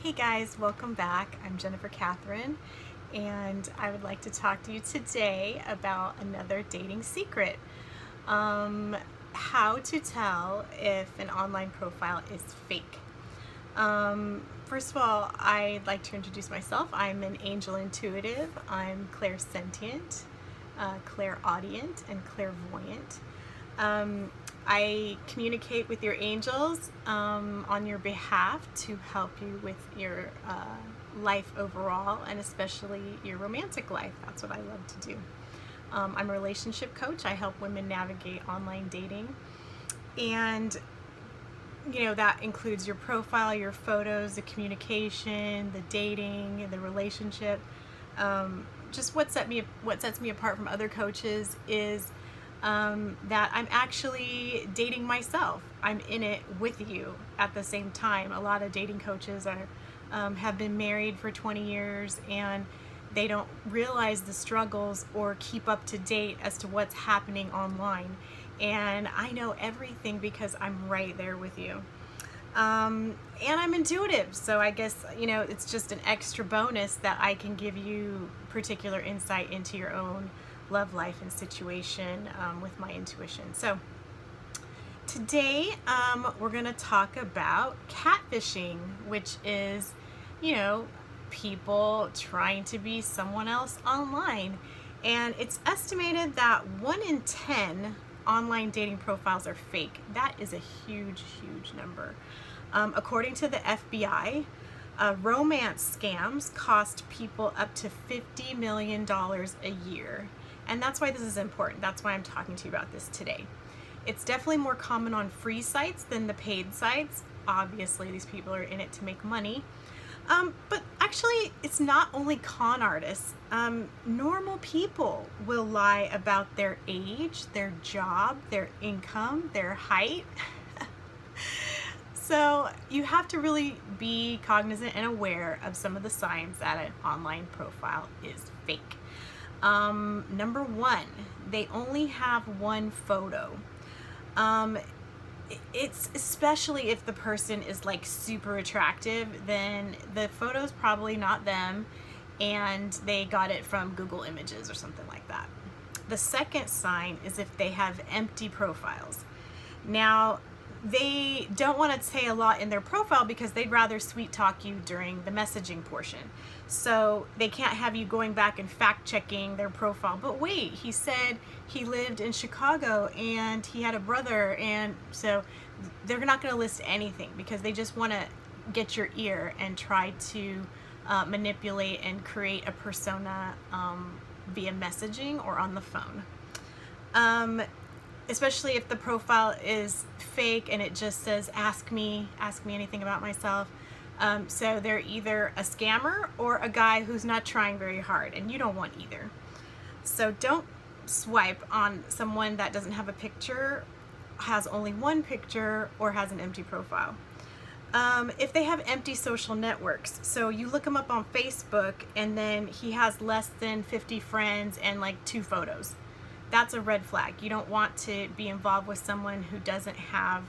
Hey guys, welcome back. I'm Jennifer Kathryn, and I would like to talk to you today about another dating secret. How to tell if an online profile is fake. First of all, I'd like to introduce myself. I'm an angel intuitive, I'm clairsentient, clairaudient, and clairvoyant. I communicate with your angels on your behalf to help you with your life overall, and especially your romantic life. That's what I love to do. I'm a relationship coach. I help women navigate online dating, and that includes your profile, your photos, the communication, the dating, the relationship. Just what sets me apart from other coaches is that I'm actually dating myself. I'm in it with you at the same time. A lot of dating coaches have been married for 20 years and they don't realize the struggles or keep up to date as to what's happening online. And I know everything because I'm right there with you. And I'm intuitive, so I guess it's just an extra bonus that I can give you particular insight into your own love life and situation with my intuition. So today we're going to talk about catfishing, which is people trying to be someone else online. And it's estimated that 1 in 10 online dating profiles are fake. That is a huge number. According to the FBI, romance scams cost people up to $50 million a year. And that's why this is important. That's why I'm talking to you about this today. It's definitely more common on free sites than the paid sites. Obviously, these people are in it to make money. But actually, it's not only con artists. Normal people will lie about their age, their job, their income, their height. So you have to really be cognizant and aware of some of the signs that an online profile is fake. Number one, they only have one photo. It's especially if the person is like super attractive, then the photo's probably not them and they got it from Google Images or something like that. The second sign is if they have empty profiles. Now, they don't want to say a lot in their profile because they'd rather sweet talk you during the messaging portion. So they can't have you going back and fact checking their profile. But wait, he said he lived in Chicago and he had a brother, and so they're not going to list anything because they just want to get your ear and try to manipulate and create a persona via messaging or on the phone. Especially if the profile is fake and it just says, ask me anything about myself. So they're either a scammer or a guy who's not trying very hard, and you don't want either. So don't swipe on someone that doesn't have a picture, has only one picture, or has an empty profile. If they have empty social networks, so you look him up on Facebook and then he has less than 50 friends and like 2 photos. That's a red flag. You don't want to be involved with someone who doesn't have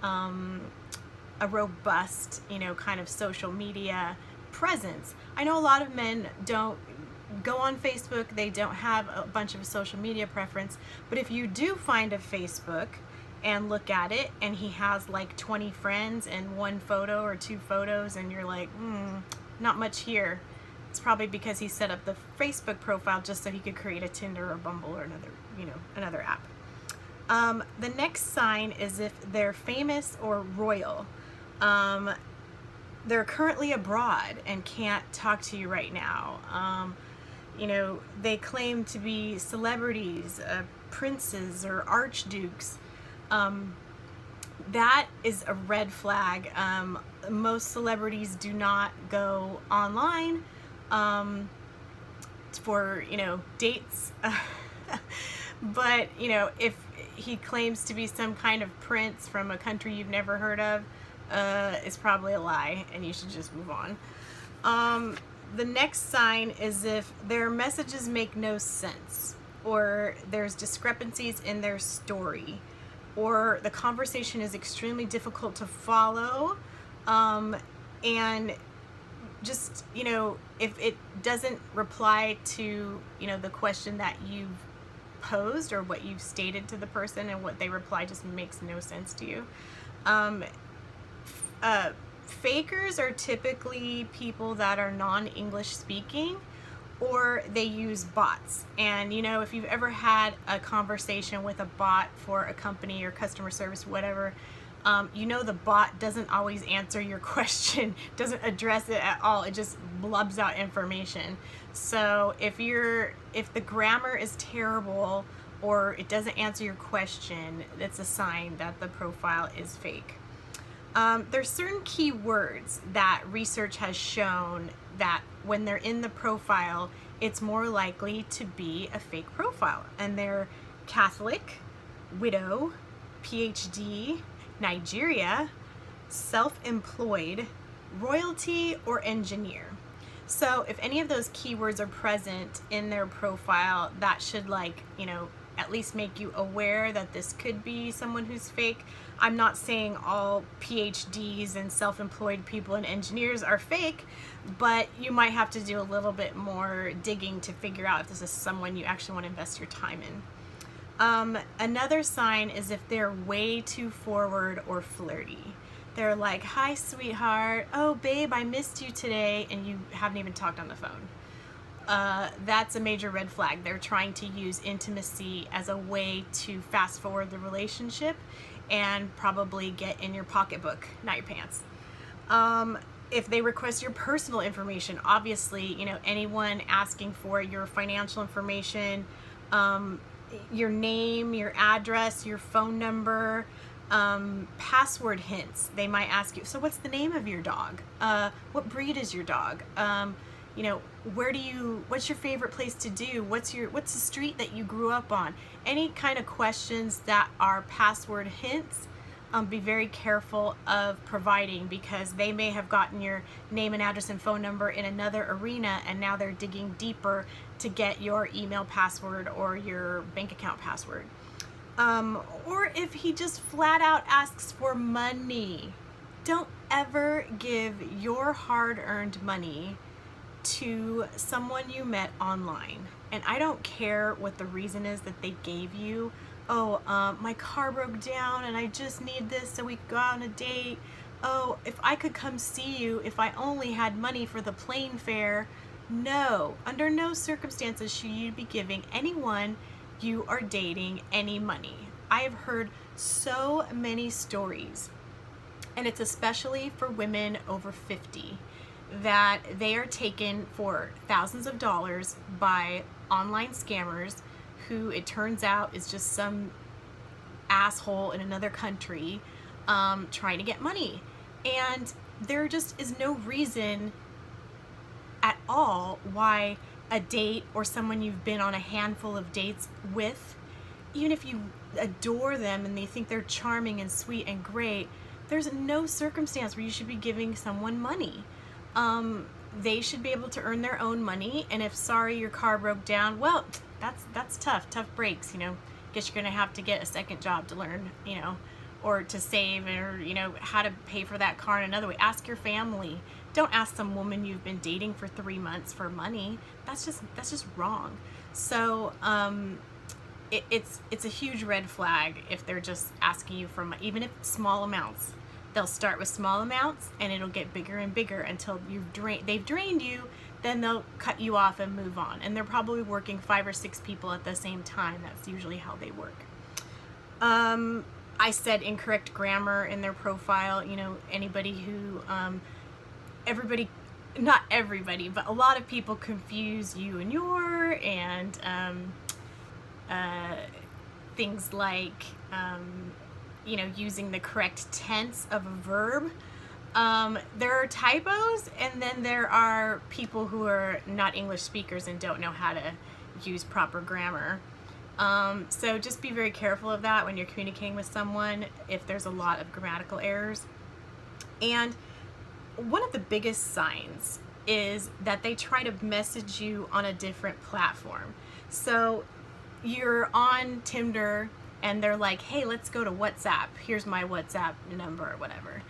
a robust, kind of social media presence. I know a lot of men don't go on Facebook. They don't have a bunch of social media preference. But if you do find a Facebook and look at it and he has like 20 friends and 1 photo or 2 photos and you're like, not much here, it's probably because he set up the Facebook profile just so he could create a Tinder or Bumble or another app. The next sign is if they're famous or royal. They're currently abroad and can't talk to you right now. They claim to be celebrities, princes or archdukes. That is a red flag. Most celebrities do not go online for dates. But if he claims to be some kind of prince from a country you've never heard of, it's probably a lie and you should just move on. The next sign is if their messages make no sense, or there's discrepancies in their story, or the conversation is extremely difficult to follow, and just, if it doesn't reply to, the question that you've posed or what you've stated to the person, and what they reply just makes no sense to you. Fakers are typically people that are non-English speaking, or they use bots. And if you've ever had a conversation with a bot for a company or customer service, whatever, the bot doesn't always answer your question, doesn't address it at all. It just blubs out information. So if the grammar is terrible or it doesn't answer your question, it's a sign that the profile is fake. There's certain keywords that research has shown that when they're in the profile, it's more likely to be a fake profile. And they're Catholic, widow, PhD, Nigeria, self-employed, royalty, or engineer. So if any of those keywords are present in their profile, that should at least make you aware that this could be someone who's fake. I'm not saying all PhDs and self-employed people and engineers are fake, but you might have to do a little bit more digging to figure out if this is someone you actually want to invest your time in. Another sign is if they're way too forward or flirty. They're like, "Hi, sweetheart. Oh, babe, I missed you today," and you haven't even talked on the phone. That's a major red flag. They're trying to use intimacy as a way to fast forward the relationship and probably get in your pocketbook, not your pants. If they request your personal information, obviously, anyone asking for your financial information, your name, your address, your phone number, password hints. They might ask you, so what's the name of your dog? What breed is your dog? What's your favorite place to do? What's the street that you grew up on? Any kind of questions that are password hints, be very careful of providing, because they may have gotten your name and address and phone number in another arena, and now they're digging deeper to get your email password or your bank account password. Or if he just flat out asks for money, don't ever give your hard-earned money to someone you met online. And I don't care what the reason is that they gave you. Oh, my car broke down and I just need this so we could go out on a date. Oh, if I could come see you if I only had money for the plane fare. No, under no circumstances should you be giving anyone you are dating any money. I have heard so many stories, and it's especially for women over 50, that they are taken for thousands of dollars by online scammers who, it turns out, is just some asshole in another country trying to get money. And there just is no reason at all why a date or someone you've been on a handful of dates with, even if you adore them and they think they're charming and sweet and great, there's no circumstance where you should be giving someone money. They should be able to earn their own money, and if, sorry, your car broke down, well, that's tough breaks, guess you're gonna have to get a second job to learn, or to save, or how to pay for that car in another way. Ask your family. Don't ask some woman you've been dating for 3 months for money. That's just wrong. So it's a huge red flag if they're just asking you for, even if small amounts. They'll start with small amounts and it'll get bigger and bigger until they've drained you. Then they'll cut you off and move on. And they're probably working 5 or 6 people at the same time. That's usually how they work. I said incorrect grammar in their profile. Anybody who, not everybody, but a lot of people confuse you and your, and things like, using the correct tense of a verb. There are typos, and then there are people who are not English speakers and don't know how to use proper grammar. So just be very careful of that when you're communicating with someone, if there's a lot of grammatical errors. And one of the biggest signs is that they try to message you on a different platform. So you're on Tinder and they're like, hey, let's go to WhatsApp. Here's my WhatsApp number or whatever.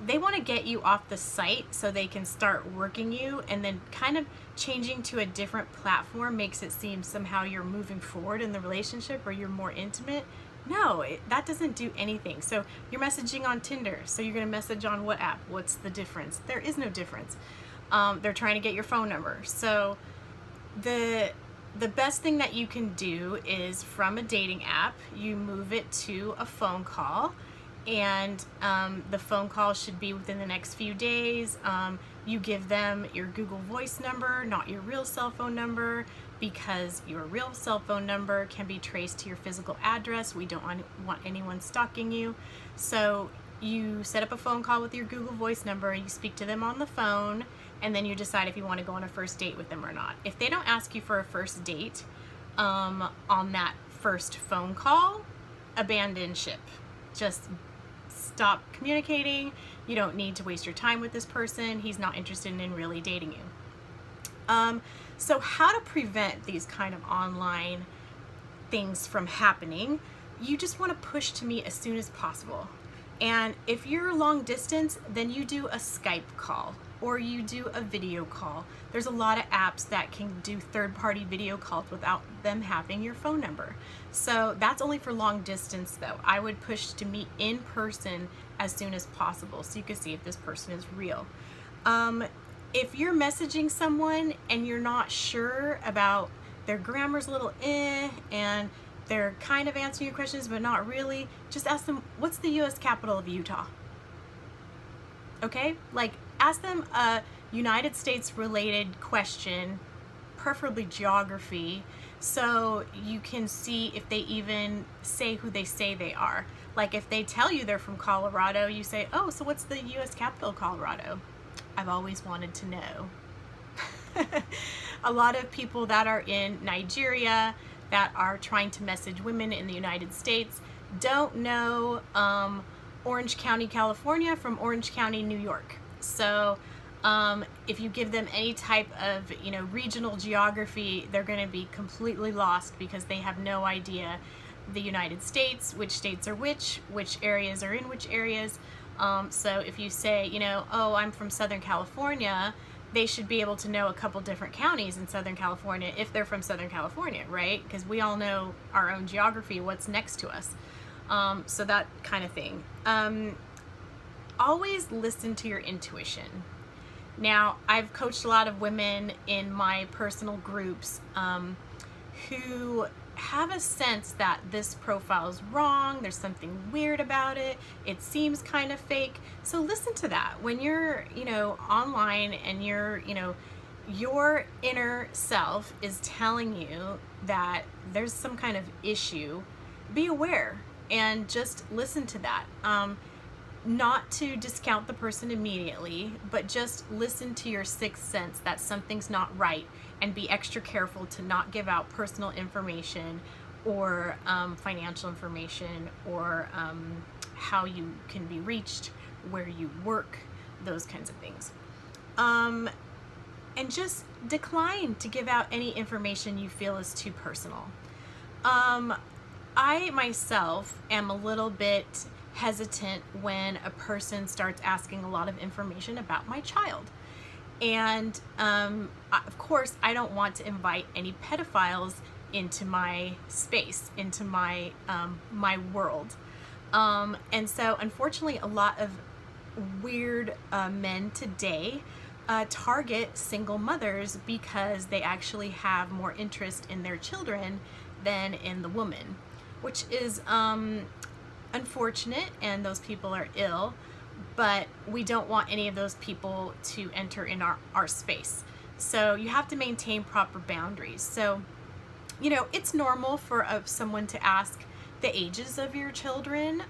they want to get you off the site so they can start working you, and then kind of changing to a different platform makes it seem somehow you're moving forward in the relationship or you're more intimate. No, that doesn't do anything. So you're messaging on Tinder, so you're going to message on what app? What's the difference? There is no difference. They're trying to get your phone number. So the best thing that you can do is, from a dating app, you move it to a phone call, and the phone call should be within the next few days. You give them your Google Voice number, not your real cell phone number, because your real cell phone number can be traced to your physical address. We don't want anyone stalking you. So you set up a phone call with your Google Voice number, and you speak to them on the phone, and then you decide if you want to go on a first date with them or not. If they don't ask you for a first date on that first phone call, abandon ship. Just stop communicating. You don't need to waste your time with this person. He's not interested in really dating you. So how to prevent these kind of online things from happening? You just want to push to meet as soon as possible. And if you're long distance, then you do a Skype call or you do a video call. There's a lot of apps that can do third-party video calls without them having your phone number. So that's only for long distance though. I would push to meet in person as soon as possible so you can see if this person is real. If you're messaging someone and you're not sure about their grammar's a little and they're kind of answering your questions but not really, just ask them, what's the US capital of Utah? Okay? Like, ask them a United States related question, preferably geography, so you can see if they even say who they say they are. Like, if they tell you they're from Colorado, you say, oh, so what's the US capital of Colorado? I've always wanted to know. A lot of people that are in Nigeria that are trying to message women in the United States don't know Orange County, California from Orange County, New York. So if you give them any type of regional geography, they're going to be completely lost because they have no idea the United States, which states are which areas are in which areas. So if you say, oh, I'm from Southern California, they should be able to know a couple different counties in Southern California if they're from Southern California, right? Because we all know our own geography, what's next to us. So that kind of thing. Always listen to your intuition. Now, I've coached a lot of women in my personal groups who have a sense that this profile is wrong, there's something weird about it, it seems kind of fake. So listen to that. When you're, online and you're, your inner self is telling you that there's some kind of issue, be aware and just listen to that. Not to discount the person immediately, but just listen to your sixth sense that something's not right, and be extra careful to not give out personal information or financial information or how you can be reached, where you work, those kinds of things. And just decline to give out any information you feel is too personal. I myself am a little bit hesitant when a person starts asking a lot of information about my child. And of course, I don't want to invite any pedophiles into my space, into my my world. And so unfortunately, a lot of weird men today target single mothers because they actually have more interest in their children than in the woman, which is unfortunate, and those people are ill, but we don't want any of those people to enter in our space. So you have to maintain proper boundaries. So, it's normal for someone to ask the ages of your children.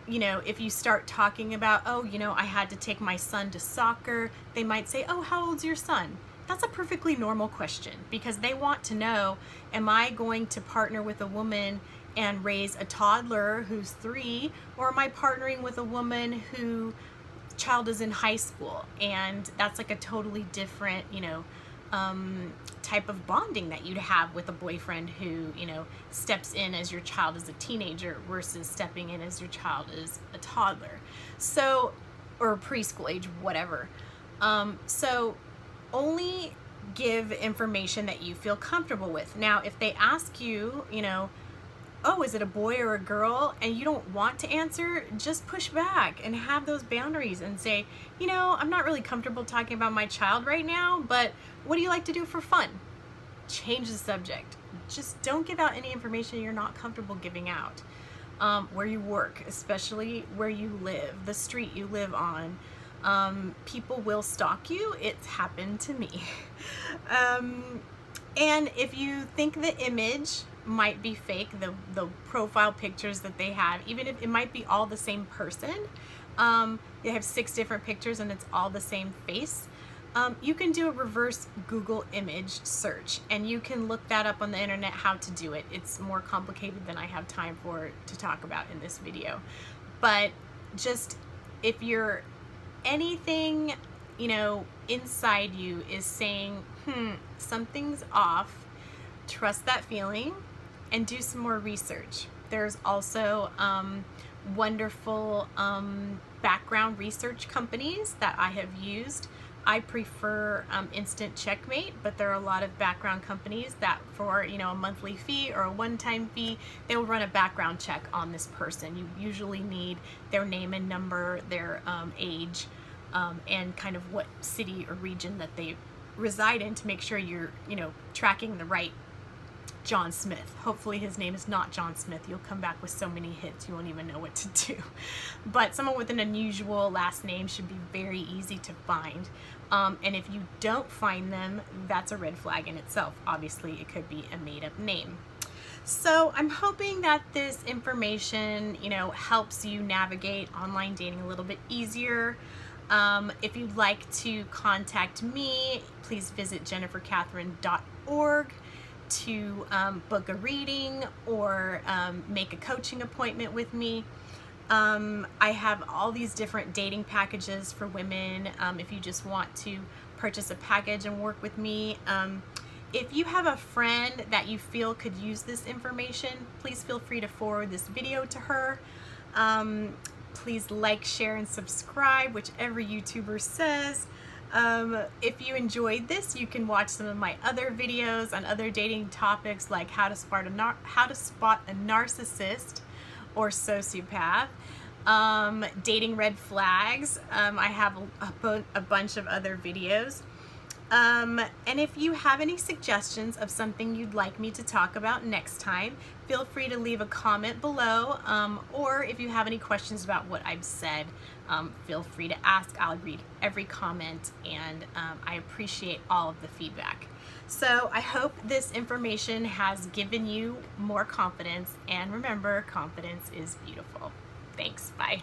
If you start talking about, oh, I had to take my son to soccer, they might say, oh, how old's your son? That's a perfectly normal question, because they want to know, am I going to partner with a woman and raise a toddler who's 3, or am I partnering with a woman who child is in high school? And that's like a totally different, type of bonding that you'd have with a boyfriend who, steps in as your child is a teenager versus stepping in as your child is a toddler. So or preschool age, whatever. So only give information that you feel comfortable with. Now, if they ask you, you know, oh, is it a boy or a girl, and you don't want to answer, just push back and have those boundaries and say, you know, I'm not really comfortable talking about my child right now, but what do you like to do for fun? Change the subject. Just don't give out any information you're not comfortable giving out. Where you work, especially where you live, the street you live on. People will stalk you. It's happened to me. And if you think the image might be fake, the profile pictures that they have, even if it might be all the same person, they have 6 different pictures and it's all the same face, you can do a reverse Google image search, and you can look that up on the internet how to do it. It's more complicated than I have time for to talk about in this video. But just if you're anything, you know, inside you is saying, something's off, trust that feeling and do some more research. There's also wonderful background research companies that I have used. I prefer Instant Checkmate, but there are a lot of background companies that for, you know, a monthly fee or a one-time fee, they will run a background check on this person. You usually need their name and number, their age, and kind of what city or region that they reside in to make sure you're, you know, tracking the right John Smith. Hopefully his name is not John Smith. You'll come back with so many hits you won't even know what to do. But someone with an unusual last name should be very easy to find. And if you don't find them, that's a red flag in itself. Obviously, it could be a made-up name. So I'm hoping that this information, you know, helps you navigate online dating a little bit easier. If you'd like to contact me, please visit jenniferkathryn.org to book a reading or make a coaching appointment with me. I have all these different dating packages for women if you just want to purchase a package and work with me. If you have a friend that you feel could use this information, please feel free to forward this video to her. Please like, share, and subscribe, whichever YouTuber says. If you enjoyed this, you can watch some of my other videos on other dating topics like how to spot a narcissist or sociopath, dating red flags. I have a bunch of other videos. And if you have any suggestions of something you'd like me to talk about next time, feel free to leave a comment below, or if you have any questions about what I've said, feel free to ask. I'll read every comment, and I appreciate all of the feedback. So I hope this information has given you more confidence, and remember, confidence is beautiful. Thanks, bye.